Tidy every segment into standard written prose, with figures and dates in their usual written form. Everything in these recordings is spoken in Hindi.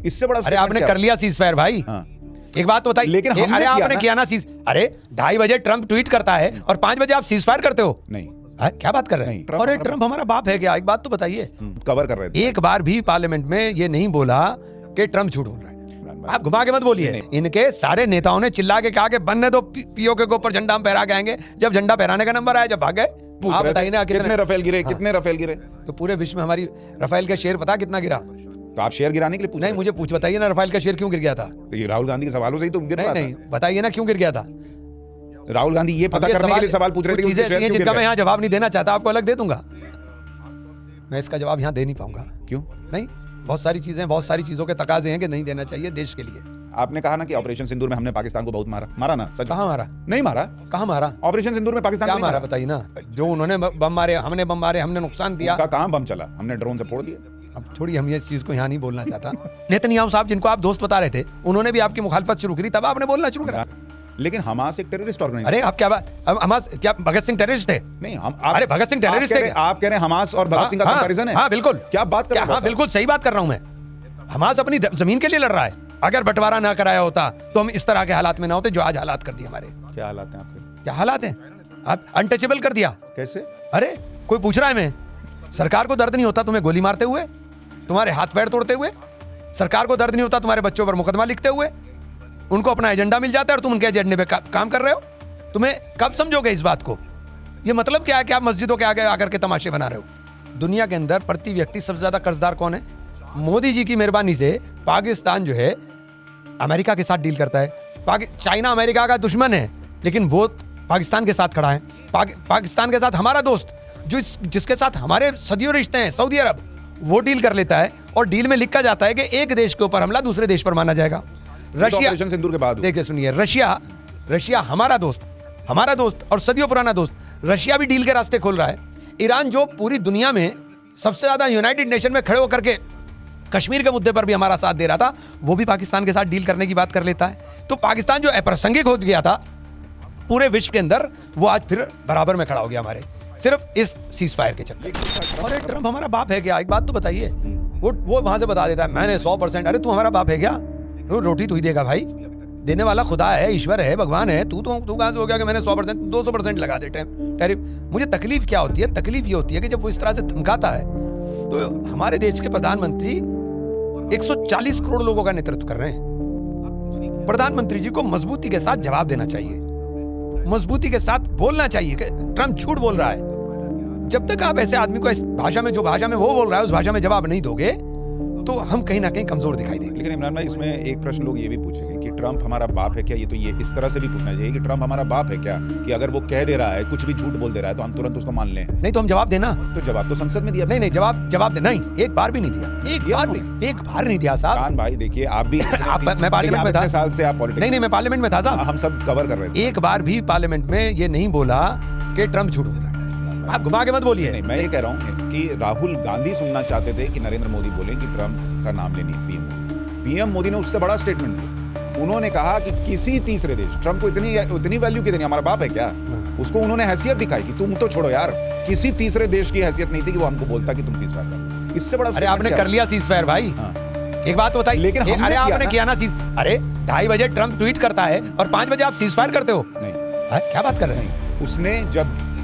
इससे बड़ा अरे आपने कर लिया सीज फायर भाई। हाँ। एक बात बताइए, लेकिन हमने अरे किया आपने ना। किया ना सीज। अरे 2:30 बजे ट्रंप ट्वीट करता है और 5 बजे आप सीज फायर करते हो। नहीं, क्या बात कर रहे हैं? अरे ट्रंप हमारा बाप है क्या? एक बात तो बताइए। कवर कर रहे थे। एक बार भी पार्लियामेंट में ये नहीं बोला कि ट्रंप झूठ बोल रहा है। आप घुमा के मत बोलिए। इनके सारे नेताओं ने चिल्ला के कहा कि बनने दो, पीओके के ऊपर झंडा हम फहरा के आएंगे। जब झंडा फहराने का नंबर आया, जब भाग गए। आप बताइए ना कितने रफेल गिरे, हाँ। कितने रफेल गिरे? तो पूरे विश्व में हमारी राफेल का शेयर पता कितना गिरा? तो आप शेयर गिराने के लिए पूछ नहीं, मुझे पूछ बताइए ना, राफेल का शेयर क्यों गिर गया था? तो ये राहुल गांधी के सवालों से ही तो गिर रहा था। नहीं, बताइए ना क्यों गिर गया था? राहुल गांधी ये पता करने के लिए सवाल पूछ रहे थे कि चीजें उनके शेयर क्यों जिनका गिर मैं गए? यहाँ जवाब नहीं देना चाहता, आपको अलग दे दूंगा। मैं इसका जवाब यहाँ दे नहीं पाऊंगा। क्यों? नहीं, बहुत सारी चीजें, बहुत सारी चीजों के तकाजे हैं कि नहीं देना चाहिए देश के लिए। आपने कहा ना कि ऑपरेशन सिंदूर में हमने पाकिस्तान को बहुत मारा ना? सच? कहाँ मारा? नहीं मारा। कहाँ मारा? ऑपरेशन सिंदूर में पाकिस्तान क्या को नहीं मारा बताइए ना। जो उन्होंने बम मारे, हमने बम मारे, हमने नुकसान दिया। उनका कहाँ बम चला? हमने ड्रोन से फोड़ दिया। अब छोड़िए, हम ये इस चीज को यहाँ नहीं बोलना चाहता। नेतन्याहू साहब, जिनको आप दोस्त बता रहे थे, उन्होंने भी आपकी मुखालफत शुरू करी, तब आपने बोलना शुरू करा। लेकिन हमास एक टेररिस्ट ऑर्गेनाइजेशन। अरे आप क्या बात, हमास क्या भगत सिंह टेररिस्ट थे? नहीं, हम अरे भगत सिंह टेररिस्ट थे? आप कह रहे हैं हमास और भगत सिंह का कंपैरिजन है? हाँ बिल्कुल। क्या बात कर रहे हैं? हाँ बिल्कुल सही बात कर रहा हूँ मैं। हमास अपनी जमीन के लिए लड़ रहा है। अगर बंटवारा ना कराया होता तो हम इस तरह के हालात में ना होते जो आज हालात कर दिए हमारे। क्या हालात हैं आपके? क्या हालात हैं? आप अनटचेबल कर दिया। कैसे? अरे कोई पूछ रहा है, मैं सरकार को दर्द नहीं होता तुम्हें गोली मारते हुए, तुम्हारे हाथ पैर तोड़ते हुए? सरकार को दर्द नहीं होता तुम्हारे बच्चों पर मुकदमा लिखते हुए? उनको अपना एजेंडा मिल जाता है और तुम उनके एजेंडे पे काम कर रहे हो? तुम्हें कब समझोगे इस बात को? ये मतलब क्या है कि आप मस्जिदों के आगे आकर के तमाशे बना रहे हो? दुनिया के अंदर प्रति व्यक्ति सबसे ज्यादा कर्जदार कौन है? मोदी जी की मेहरबानी से पाकिस्तान जो है अमेरिका के साथ डील करता है। चाइना अमेरिका का दुश्मन है, लेकिन वो पाकिस्तान के साथ खड़ा है। पाकिस्तान के साथ हमारा दोस्त जिसके साथ हमारे सदियों रिश्ते हैं, सऊदी अरब, वो डील कर लेता है और डील में लिखा जाता है कि एक देश के ऊपर हमला दूसरे देश पर माना जाएगा। रशिया, ऑपरेशन सिंदूर के बाद देखिए सुनिए, रशिया हमारा दोस्त और सदियों पुराना दोस्त, रशिया भी डील के रास्ते खोल रहा है। ईरान, जो पूरी दुनिया में सबसे ज्यादा यूनाइटेड नेशन में खड़े होकर के कश्मीर के मुद्दे पर भी हमारा साथ दे रहा था, वो भी पाकिस्तान के साथ डील करने की बात कर लेता है। तो पाकिस्तान जो अप्रासंगिक हो गया था पूरे विश्व के अंदर, वो आज फिर बराबर में खड़ा हो गया हमारे, सिर्फ इस सीज फायर के चक्कर। अरे ट्रंप हमारा बाप है क्या? एक बात तो बताइए। वो वहां से बता देता है मैंने 100%। अरे तू हमारा बाप है क्या? रोटी तू ही देगा भाई, देने वाला खुदा है, ईश्वर है, भगवान है। तू कहां से हो गया कि मैंने 100%, 200% लगा दे टैरिफ? मुझे तकलीफ क्या होती है? तकलीफ ये होती है कि जब वो इस तरह से धमकाता है, तो हमारे देश के प्रधानमंत्री 140 करोड़ लोगों का नेतृत्व कर रहे हैं। प्रधानमंत्री जी को मजबूती के साथ जवाब देना चाहिए, मजबूती के साथ बोलना चाहिए कि ट्रंप झूठ बोल रहा है। जब तक आप ऐसे आदमी को इस भाषा में, जो भाषा में वो बोल रहा है, उस भाषा में जवाब नहीं दोगे, तो हम कहीं ना कहीं कमजोर दिखाई देंगे। लेकिन इमरान भाई, इसमें एक प्रश्न लोग ये भी पूछेंगे कि ट्रंप हमारा बाप है क्या? ये तो ये इस तरह से भी पूछना चाहिए कि ट्रंप हमारा बाप है क्या, कि अगर वो कह दे रहा है, कुछ भी झूठ बोल दे रहा है, तो हम तुरंत उसको मान लें? नहीं तो हम जवाब देना। तो जवाब तो संसद में दिया। नहीं, जवाब दे, नहीं, एक बार भी नहीं दिया। एक बार नहीं दिया साहब। खान भाई देखिए, आप भी मैं पार्लियामेंट में था, साल से आप पॉलिटिक्स। नहीं, मैं पार्लियामेंट में था साहब, हम सब कवर कर रहे थे। एक बार भी पार्लियामेंट में ये नहीं बोला कि ट्रंप झूठ बोल रहा है। आप घुमा के मत बोलिए। नहीं, मैं ये कह रहा हूँ कि राहुल गांधी सुनना चाहते थे कि नरेंद्र मोदी बोले कि ट्रंप का नाम लेनी। पीएम मोदी ने उससे बड़ा स्टेटमेंट दिया। उन्होंने कहा कि किसी तीसरे देश, ट्रंप को इतनी वैल्यू कितनी, हमारा बाप है क्या? उसको उन्होंने हैसियत दिखाई कि तुम तो छोड़ो यार, किसी तीसरे देश की हैसियत नहीं थी कि वो हमको बोलता कि तुम सीज फायर करो। इससे बड़ा अरे आपने कर लिया सीज फायर भाई। एक बात बताइए, लेकिन अरे आपने किया ना सीज। अरे 2:30 बजे ट्रंप ट्वीट करता है और 5 बजे आप सीज फायर करते हो? नहीं, क्या बात कर रहे हैं? उसने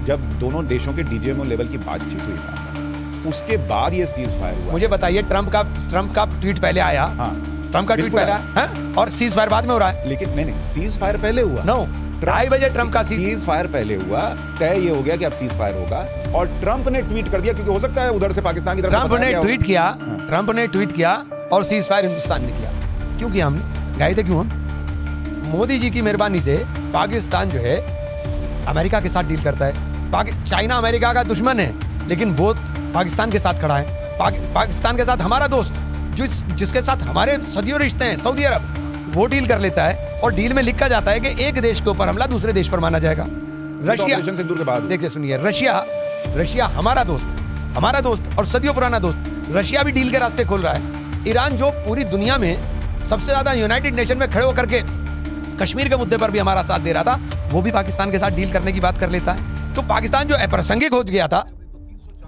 जब दोनों देशों के डीजीएमओ लेवल की बातचीत हुई, उसके बाद ये सीज फायर हुआ। मुझे बताइए, ट्रंप का ट्वीट पहले आया? हाँ, ट्रंप का ट्वीट पहले आया, और सीज फायर बाद में हो रहा है। लेकिन नहीं, सीज फायर पहले हुआ। नो, 2:30 बजे ट्रंप का सीज फायर पहले हुआ, तय ये हो गया कि अब सीज फायर होगा, और ट्रंप ने ट्वीट कर दिया, क्योंकि हो सकता है उधर से पाकिस्तान की तरफ ट्रंप ने ट्वीट किया और सीज फायर हिंदुस्तान ने किया। क्यों किया हमने? गए थे क्यों हम? मोदी जी की मेहरबानी से पाकिस्तान जो है अमेरिका के साथ डील करता है। चाइना अमेरिका का दुश्मन है, लेकिन वो पाकिस्तान के साथ खड़ा है। पाकिस्तान के साथ हमारा दोस्त जिसके साथ हमारे सदियों रिश्ते हैं, सऊदी अरब, वो डील कर लेता है और डील में लिखा जाता है कि एक देश के ऊपर हमला दूसरे देश पर माना जाएगा। रशिया, सिंदूर के बाद देखिए सुनिए, रशिया हमारा दोस्त और सदियों पुराना दोस्त, रशिया भी डील के रास्ते खोल रहा है। ईरान, जो पूरी दुनिया में सबसे ज्यादा यूनाइटेड नेशन में खड़े होकर के कश्मीर के मुद्दे पर भी हमारा साथ दे रहा था, वो भी पाकिस्तान के साथ डील करने की बात कर लेता है। तो पाकिस्तान जो अप्रासंगिक हो गया था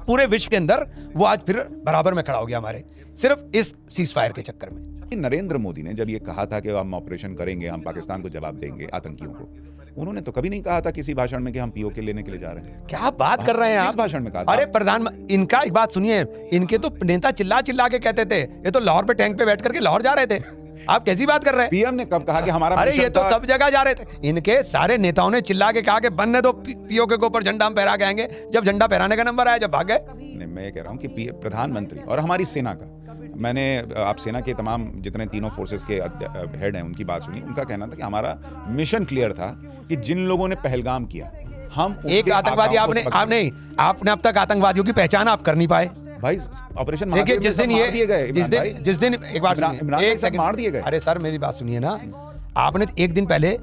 पूरे विश्व के अंदर, वो आज फिर बराबर में खड़ा हो गया हमारे, सिर्फ इस सीज फायर के चक्कर में। नरेंद्र मोदी ने जब ये कहा था कि हम ऑपरेशन करेंगे, हम पाकिस्तान को जवाब देंगे आतंकियों को, उन्होंने तो कभी नहीं कहा था किसी भाषण में कि हम पीओके लेने के लिए जा रहे हैं। क्या बात कर रहे हैं आप? किस भाषण में कहा था? अरे प्रधान, इनका एक बात सुनिए, इनके तो नेता चिल्ला चिल्ला के कहते थे, ये तो लाहौर पे टैंक पे बैठ करके लाहौर जा रहे थे। आप कैसी बात कर रहे हैं? पीएम ने कब कहा कि हमारा अरे मिशन ये तो था- सब जगह जा रहे थे। इनके सारे नेताओं ने चिल्ला के कहा कि बनने दो, पीओके के ऊपर झंडा हम फहरा के आएंगे। जब झंडा फहराने का नंबर आया, जब भाग गए। नहीं, मैं ये कह रहा हूँ कि प्रधानमंत्री और हमारी सेना का, मैंने आप सेना के तमाम जितने तीनों फोर्सेस के हेड हैं उनकी बात सुनी। उनका कहना था कि हमारा मिशन क्लियर था कि जिन लोगों ने पहलगाम किया, हम एक उनके आतंकवादी आकाओं को आपने अब तक आतंकवादियों की पहचान आप कर नहीं पाए। भाई ऑपरेशन देखिए महादेव में जिस दिन सब मार दिए गए, ये इमरान जिस दिन एक बात इमरान- सुनिए, इमरान एक भाई सब सेकंड मार दिए गए। अरे सर मेरी बात सुनिए ना, आपने एक दिन पहले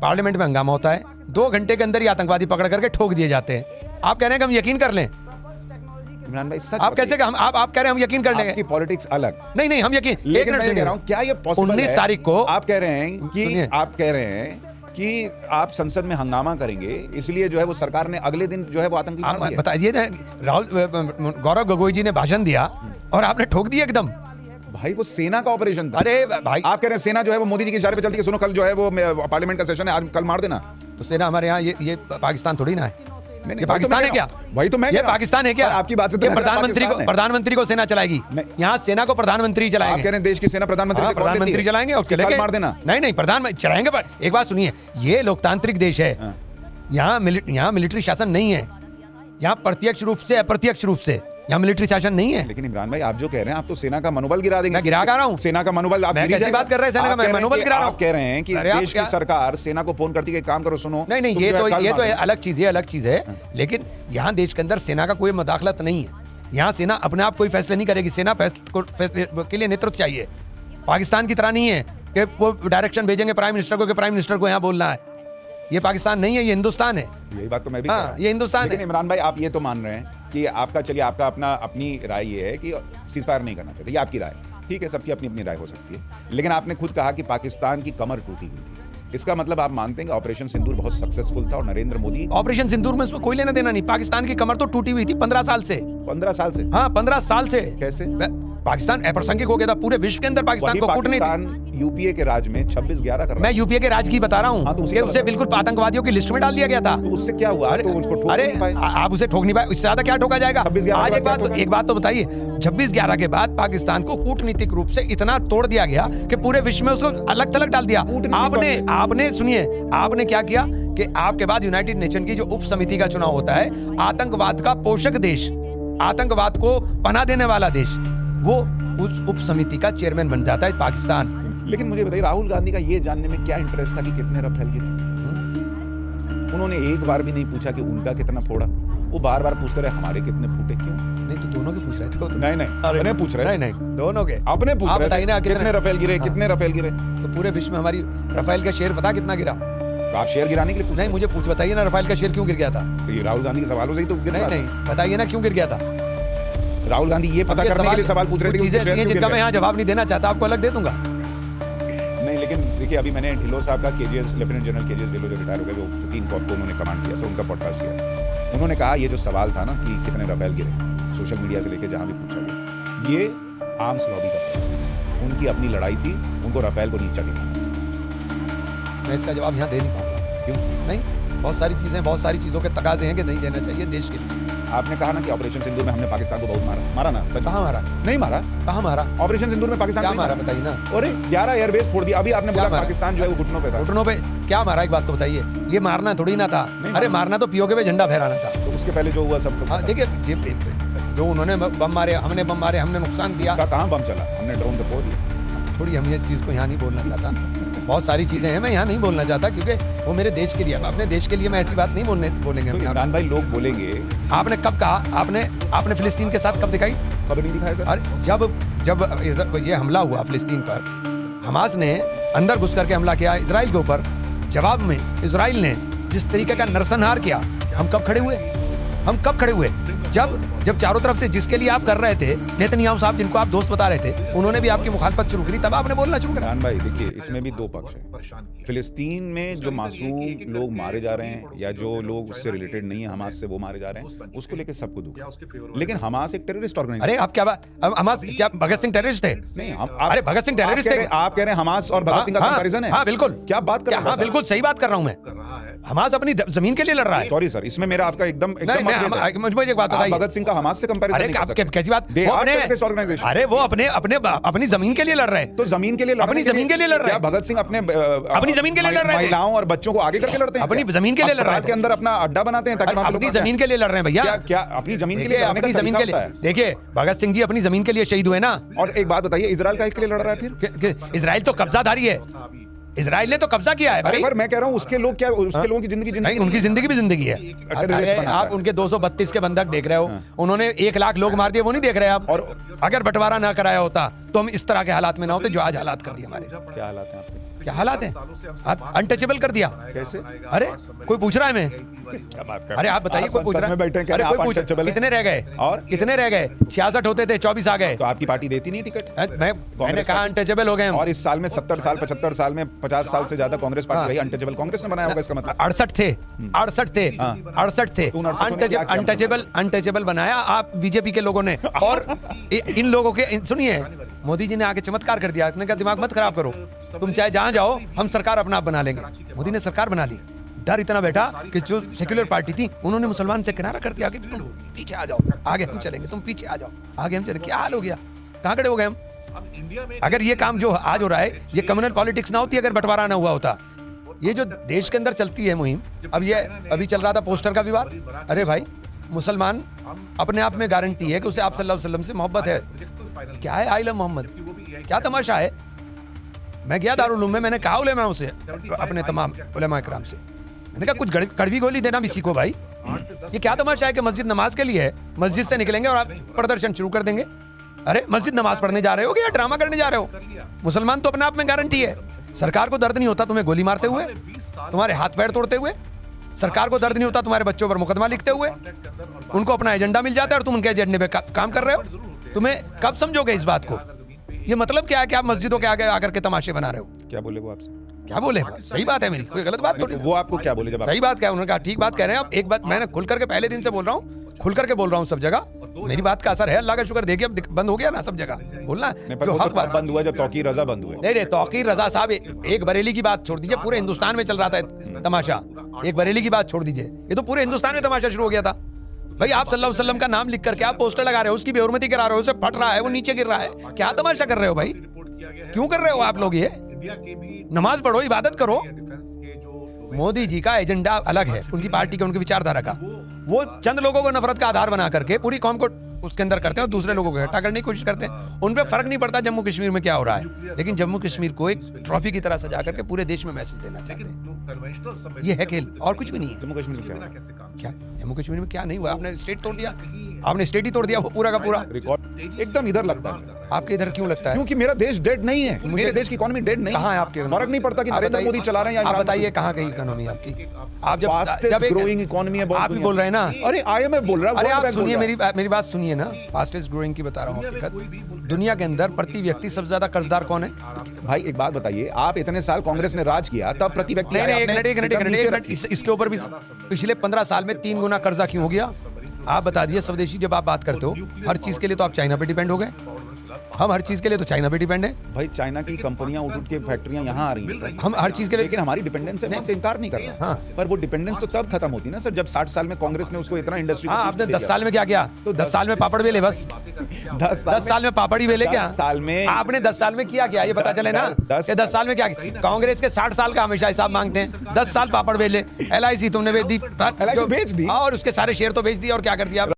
पार्लियामेंट में हंगामा होता है, 2 घंटे के अंदर ही आतंकवादी पकड़ करके ठोक दिए जाते हैं। आप कह रहे हैं कि हम यकीन कर लें? इमरान भाई सच आप कैसे आप कह रहे हैं हम यकीन कर लेंगे? आपकी पॉलिटिक्स अलग, नहीं हम यकीन, लेकिन मैं कह रहा हूं क्या ये पॉसिबल 19 तारीख को आप कह रहे हैं कि सुनिए। आप कह रहे हैं कि आप संसद में हंगामा करेंगे, इसलिए जो है वो सरकार ने अगले दिन जो है वो आतंकी मार आप दिए। बताइए ना, गौरव गोगोई जी ने भाषण दिया और आपने ठोक दिया एकदम। भाई वो सेना का ऑपरेशन था। अरे भाई, आप कह रहे हैं सेना जो है वो मोदी जी के इशारे पे चलती है, सुनो कल जो है वो पार्लियामेंट का सेशन है, आज कल मार देना। तो सेना हमारे यहाँ ये पाकिस्तान थोड़ी ना है। नहीं, ये पाकिस्तान है क्या? वही तो मैं ये कह रहा हूं। पाकिस्तान है क्या? पर आपकी बात से तो ये लग रहा है प्रधानमंत्री को सेना चलाएगी। नहीं। यहाँ सेना को प्रधानमंत्री आप चलाएंगे। कह रहे हैं देश की सेना प्रधानमंत्री हाँ, से कौन लेती है? प्रधानमंत्री चलाएंगे और उसके चलेंगे। कल मार देना। नहीं प्रधानमंत्री चलाएंगे, पर एक बात सुनिए, ये लोकतांत्रिक देश है। हाँ। यहाँ मिलिट्री शासन नहीं है। यहाँ प्रत्यक्ष रूप से अप्रत्यक्ष रूप से यहाँ मिलिट्री शासन नहीं है। लेकिन इमरान भाई आप जो कह रहे हैं, आप तो सेना का मनोबल गिरा देंगे। मैं गिरा रहा हूँ। सेना का मनोबल आप मैं गिरी कैसी जाएगा। बात कर रहे हैं? सेना का आप कह रहे हैं मनोबल कि- गिरा रहा हूँ। आप कह रहे हैं कि अरे आप देश क्या- की सरकार सेना को फोन करती है, काम करो, सुनो। नहीं तुम जो है ये कल तो मार देना। अलग चीज है। लेकिन यहाँ देश के अंदर सेना का कोई मुदाखलत नहीं है। यहाँ सेना अपने आप कोई फैसले नहीं करेगी। सेना फैसले के लिए नेतृत्व चाहिए। पाकिस्तान की तरह नहीं है कि वो डायरेक्शन भेजेंगे प्राइम मिनिस्टर को कि प्राइम मिनिस्टर को यहाँ बोलना है। ये पाकिस्तान नहीं है, ये हिंदुस्तान है। यही बात तो मैं भी हाँ, कह रहा हूं। ये हिंदुस्तान लेकिन है। इमरान भाई आप ये तो मान रहे हैं कि आपका, चलिए आपका अपनी राय ये है कि सीजफायर नहीं करना चाहिए, ये आपकी राय, ठीक है, सबकी अपनी अपनी राय हो सकती है। लेकिन आपने खुद कहा कि पाकिस्तान की कमर टूटी हुई थी, इसका मतलब आप मानते हैं कि ऑपरेशन सिंदूर बहुत सक्सेसफुल था और नरेंद्र मोदी ऑपरेशन सिंदूर में इसमें कोई लेना देना नहीं। पाकिस्तान की कमर तो टूटी हुई थी 15 साल से। 15 साल से। हाँ 15 साल से। कैसे? पाकिस्तान अप्रासंगिक हो गया था पूरे विश्व के अंदर। पाकिस्तान वही को कूटनीति। पाकिस्तान यूपीए के राज में 26-11 कर रहा मैं यूपीए के राज की बता रहा हाँ, तो हूँ उसी कि का उसे बता बिल्कुल आतंकवादियों की लिस्ट में डाल दिया गया था। तो उससे क्या हुआ? अरे तो उसको ठोक अरे नहीं पाए। आप उसे ठोक नहीं पाए, इससे ज्यादा क्या ठोका जाएगा? 26-11 आज के एक बात तो बताइए, 26-11 के बाद पाकिस्तान को कूटनीतिक रूप से इतना तोड़ दिया गया कि पूरे विश्व में उसको अलग थलग डाल दिया। आपने सुनिए, आपने क्या किया कि आपके बाद यूनाइटेड नेशन की जो उप समिति का चुनाव होता है, आतंकवाद का पोषक देश, आतंकवाद को पनाह देने वाला देश, वो उस उप समिति का चेयरमैन बन जाता है पाकिस्तान। लेकिन मुझे बताइए, राहुल गांधी का ये जानने में क्या इंटरेस्ट था कि कितने राफेल गिरे? उन्होंने एक बार भी नहीं पूछा कि उनका कितना फोड़ा। वो बार बार पूछते रहे हमारे कितने फूटे। क्यों? नहीं तो दोनों के पूछ रहे थे वो तो। नहीं अपने पूछ रहे। नहीं दोनों के अपने पूछ आप रहे बताइए थे, ना कितने राफेल गिरे, हाँ। कितने राफेल गिरे। तो पूरे विश्व में हमारी राफेल का शेयर पता कितना गिरा? तो आप शेयर गिराने के लिए पूछ नहीं मुझे बताइए ना, राफेल का शेयर क्यों गिर गया था? तो ये राहुल गांधी के सवालों से ही तो गिर रहा था। नहीं बताइए ना क्यों गिर गया था? राहुल गांधी ये पता करने के लिए सवाल पूछ रहे थे कि चीजें उनके शेयर ऐसी हैं क्यों जिनका गिर मैं गए। यहाँ जवाब नहीं देना चाहता, आपको अलग दे दूंगा। नहीं, लेकिन देखिए अभी मैंने ढिल्लो साहब का KGS lieutenant general KGS Dhillon जो रिटायर हो गए, जो 3 कॉप को उन्होंने कमांड किया, तो उनका पॉडकास्ट किया। उन्होंने कहा ये जो सवाल था ना कि कितने राफेल गिरे, सोशल मीडिया से लेकर जहाँ भी पूछा गया, ये आर्म्स लॉबी का सवाल है। उनकी अपनी लड़ाई थी, उनको राफेल को नीचा गिरा। मैं इसका जवाब यहाँ दे नहीं पाऊंगा। क्यों? नहीं, बहुत सारी चीजों के तकाजे हैं कि नहीं देना चाहिए देश के लिए। आपने कहा ना कि ऑपरेशन सिंदूर में हमने पाकिस्तान को बहुत मारा ना? सच? कहाँ मारा? नहीं मारा। कहाँ मारा? ऑपरेशन सिंदूर में पाकिस्तान क्या को नहीं मारा बताइए ना? अरे 11 एयरबेस फोड़ दिया। अभी आपने बोला क्या मारा? पाकिस्तान जो है वो घुटनों पे था। घुटनों पे क्या मारा? एक बात तो बताइए, ये मारना थोड़ी ना था। नहीं अरे मारना तो पीओके पे झंडा फहराना था। तो उसके पहले जो हुआ सब हाँ देखिए, जो उन्होंने बम मारे, हमने बम मारे, हमने नुकसान किया। कहाँ बम चला? हमने ड्रोन पे फोड़ दिया। थोड़ी हम इस चीज़ को यहाँ नहीं बोलना चाहता। बहुत सारी चीज़ें हैं, मैं यहाँ नहीं बोलना चाहता क्योंकि वो मेरे देश के लिए। अब अपने देश के लिए मैं ऐसी बात नहीं बोलेंगे तो हम यहाँ। इमरान भाई लोग बोलेंगे, आपने कब कहा? आपने फिलिस्तीन के साथ कब दिखाई? कभी नहीं दिखाया सर। अरे जब ये हमला हुआ फिलिस्तीन पर, हमास ने अंदर घुस करके हमला किया इजराइल के ऊपर, जवाब में इजराइल ने जिस तरीके का नरसंहार किया, हम कब खड़े हुए? हम कब खड़े हुए? जब चारों तरफ से जिसके लिए आप कर रहे थे, नेतन्याहू साहब जिनको आप दोस्त बता रहे थे, उन्होंने भी आपकी मुखालफत शुरू करी, तब आपने बोलना शुरू करा। इमरान भाई देखिए, इसमें भी दो पक्ष हैं। फिलिस्तीन में जो मासूम लोग मारे जा रहे हैं या जो लोग उससे रिलेटेड नहीं है, हमास से, वो मारे जा रहे हैं, उसको लेकर सबको दुख है। लेकिन हमास एक टेररिस्ट ऑर्गेनाइजेशन। अरे आप क्या बात, हमास क्या भगत सिंह टेररिस्ट थे? नहीं, अरे भगत सिंह टेररिस्ट थे। आप कह रहे हैं हमास और भगत सिंह का कंपैरिजन है? हाँ बिल्कुल। क्या बात कर रहे हैं? हाँ बिल्कुल सही बात कर रहा हूँ मैं। हमास अपनी जमीन के लिए लड़ रहा है। सॉरी सर, इसमें मेरा आपका एकदम मुझे एक बात बताइए, भगत सिंह का हमास से कंपैरिजन नहीं कर सकते। कैसी बात? They वो are अपने terrorist organization। अरे वो अपनी जमीन के लिए लड़ रहे हैं। तो जमीन के लिए अपनी जमीन के लिए लड़ रहे क्या हैं। भगत सिंह अपने जमीन के लिए लड़ रहे थे। महिलाओं और बच्चों को आगे करके लड़ते हैं? अपनी जमीन के लिए लड़ रहे हैं। के अंदर अपना अड्डा बनाते हैं ताकि वहां पे लोग अपनी जमीन के लिए लड़ रहे हैं भैया। क्या अपनी जमीन के लिए? अपनी जमीन के लिए। देखिए भगत सिंह जी अपनी जमीन के लिए शहीद हुए ना। और एक बात बताइए, इजराइल का इसके लिए लड़ रहा है फिर? इजराइल तो कब्जाधारी है, इजराइल ने तो कब्जा किया है भाई। पर मैं कह रहा हूँ उसके लोग क्या, उसके लोगों की जिंदगी नहीं, उनकी जिंदगी भी जिंदगी है। अरे आप उनके 232 के बंधक देख रहे हो, उन्होंने 1 लाख लोग मार दिए, वो नहीं देख रहे आप। और अगर बंटवारा ना कराया होता तो हम इस तरह के हालात में ना होते जो आज हालात कर दिए हमारे। क्या हालात हैं आपके? क्या हालात हैं? आप अनटचेबल कर दिया। कैसे? अरे कोई पूछ रहा है मैं? क्या बात कर? अरे आप बताइए, कोई पूछ रहा है? बैठे अरे कोई पूछ, कितने रह गए? और कितने रह गए? 66 होते थे, 24 आ गए। तो आपकी पार्टी देती नहीं टिकट? मैंने कहा अनटचेबल हो गए हम। और इस साल में 70 साल 75 साल में 50 साल से ज्यादा कांग्रेस पार्टी रही, अनटचेबल कांग्रेस ने बनाया होगा, इसका मतलब 68 थे, 68 थे अनटचेबल बनाया आप बीजेपी के लोगों ने। और इन लोगों के, सुनिए, मोदी जी ने आके चमत्कार कर दिया, इतने का दिमाग मत खराब करो, तुम चाहे जहां जाओ हम सरकार अपना आप बना लेंगे। मोदी ने सरकार बना ली, डर इतना बैठा कि जो सेक्युलर पार्टी थी उन्होंने मुसलमान से किनारा कर दिया कि तुम पीछे आ जाओ, आगे हम चलेंगे, तुम पीछे आ जाओ, आगे हम चलेंगे। क्या हाल हो गया, कहां खड़े हो गए हम? अगर ये काम जो आज हो रहा है ये कम्युनल पॉलिटिक्स ना होती, अगर बंटवारा ना हुआ होता, ये जो देश के अंदर चलती है मुहिम, अब ये अभी चल रहा था पोस्टर का विवाद। अरे भाई, मुसलमान अपने आप में गारंटी है कि उसे आप सल्लल्लाहु अलैहि वसल्लम से मोहब्बत है। क्या है आइलम मोहम्मद, क्या तमाशा है? मैं गया दारुल उलूम में, मैंने कहा उलेमा से, अपने तमाम उलेमा किराम से, मैंने कहा कुछ कड़वी गोली देना भी सीखो भाई। ये क्या तमाशा है कि मस्जिद नमाज के लिए है, मस्जिद से निकलेंगे और आप प्रदर्शन शुरू कर देंगे। अरे मस्जिद नमाज पढ़ने जा रहे हो या ड्रामा करने जा रहे हो? मुसलमान तो अपने आप में गारंटी है। सरकार को दर्द नहीं होता तुम्हें गोली मारते हुए, तुम्हारे हाथ पैर तोड़ते हुए? सरकार को दर्द नहीं होता तुम्हारे बच्चों पर मुकदमा लिखते हुए? उनको अपना एजेंडा मिल जाता है और तुम उनके एजेंडे पे काम कर रहे हो। तुम्हें कब समझोगे इस बात को? ये मतलब क्या है कि आप मस्जिदों के आगे आकर के तमाशे बना रहे हो? क्या बोले वो आपसे? क्या बोले? सही बात है मेरी, कोई गलत बात थोड़ी। वो आपको क्या बोले जब सही बात क्या है? उन्होंने कहा ठीक बात कह रहे हैं आप। एक बात मैंने खुल करके पहले दिन से बोल रहा हूँ, खुल करके बोल रहा हूँ सब जगह, मेरी बात का असर है, अल्लाह का शुक्र। देखिए अब बंद हो गया ना सब जगह बोलना, जो हक बात बंद हुआ जब तौकीर रजा बंद हुए। नहीं तौकीर रजा साहब, एक बरेली की बात छोड़ दीजिए, पूरे हिंदुस्तान में चल रहा था तमाशा। एक बरेली की बात छोड़ दीजिए, ये तो पूरे हिंदुस्तान में तमाशा शुरू हो गया था। भाई आप सल्लल्लाहु अलैहि वसल्लम का नाम लिख करके आप पोस्टर लगा रहे हो, उसकी बेहुरमती करा रहे हो, उसे फट रहा है, वो नीचे गिर रहा है, क्या तमाशा कर रहे हो भाई? क्यों कर रहे हो आप लोग ये? नमाज पढ़ो, इबादत करो। मोदी जी का एजेंडा अलग है, उनकी पार्टी का, उनकी विचारधारा का। वो चंद लोगों को नफरत का आधार बना करके पूरी कौम को उसके अंदर करते हैं और दूसरे लोगों को इकट्ठा करने की कोशिश करते हैं। उन पे फर्क नहीं पड़ता जम्मू कश्मीर में क्या हो रहा है, लेकिन जम्मू कश्मीर को एक ट्रॉफी की तरह सजा करके पूरे देश में मैसेज देना चाहते हैं। ये है खेल, और कुछ भी नहीं है। जम्मू कश्मीर में क्या जम्मू कश्मीर में क्या नहीं हुआ? आपने स्टेट तोड़ दिया, आपने स्टेट ही तोड़ दिया, वो पूरा का पूरा। रिकॉर्ड एकदम इधर लगता है। आपके इधर क्यों लगता है? क्योंकि मेरा देश डेड नहीं है, मेरे देश की इकोनॉमी डेड नहीं। कहाँ है आपके? फर्क नहीं पड़ता कि नरेंद्र मोदी चला रहे हैं या आप बताइए कहाँ गई इकोनॉमी आपकी? आप जब ग्रोइंग इकोनॉमी है, आप भी बोल रहे हैं ना। अरे IMF बोल रहा है। अरे आप सुनिए, मेरी बात सुनिए ना। फास्टेस्ट ग्रोइंग की बता रहा हूँ हकीकत। दुनिया के अंदर प्रति व्यक्ति सबसे ज्यादा कर्जदार कौन है? भाई एक बात बताइए, आप इतने साल कांग्रेस ने राज किया, तब प्रति व्यक्ति एक मिनट, इसके ऊपर भी पिछले 15 साल में 3 गुना कर्जा क्यों हो गया? आप बता दीजिए। स्वदेशी जब आप बात करते हो हर चीज के लिए, तो आप चाइना पे डिपेंड हो गए। हम हर चीज के लिए तो चाइना पे डिपेंड है। भाई चाइना की कंपनियां उठ के फैक्ट्रियां यहाँ आ रही हैं, हम हर चीज के लिए, लेकिन हमारी डिपेंडेंस है, मैं इससे इनकार नहीं कर रहा। हाँ। पर वो डिपेंडेंस तो तब खत्म होती ना सर, जब 60 साल में कांग्रेस ने उसको इतना इंडस्ट्री। हाँ, आपने 10 साल में क्या किया? तो 10 साल में पापड़ बेले, बस 10 साल में पापड़ ही बेले। क्या 10 साल में आपने 10 साल में किया क्या? ये पता चले ना। 10 साल में क्या? कांग्रेस के 60 साल का हमेशा हिसाब मांगते हैं। 10 साल पापड़ बेले, LIC तुमने बेच दी, बेच दी और उसके सारे शेयर तो बेच दिए, और क्या कर दिया?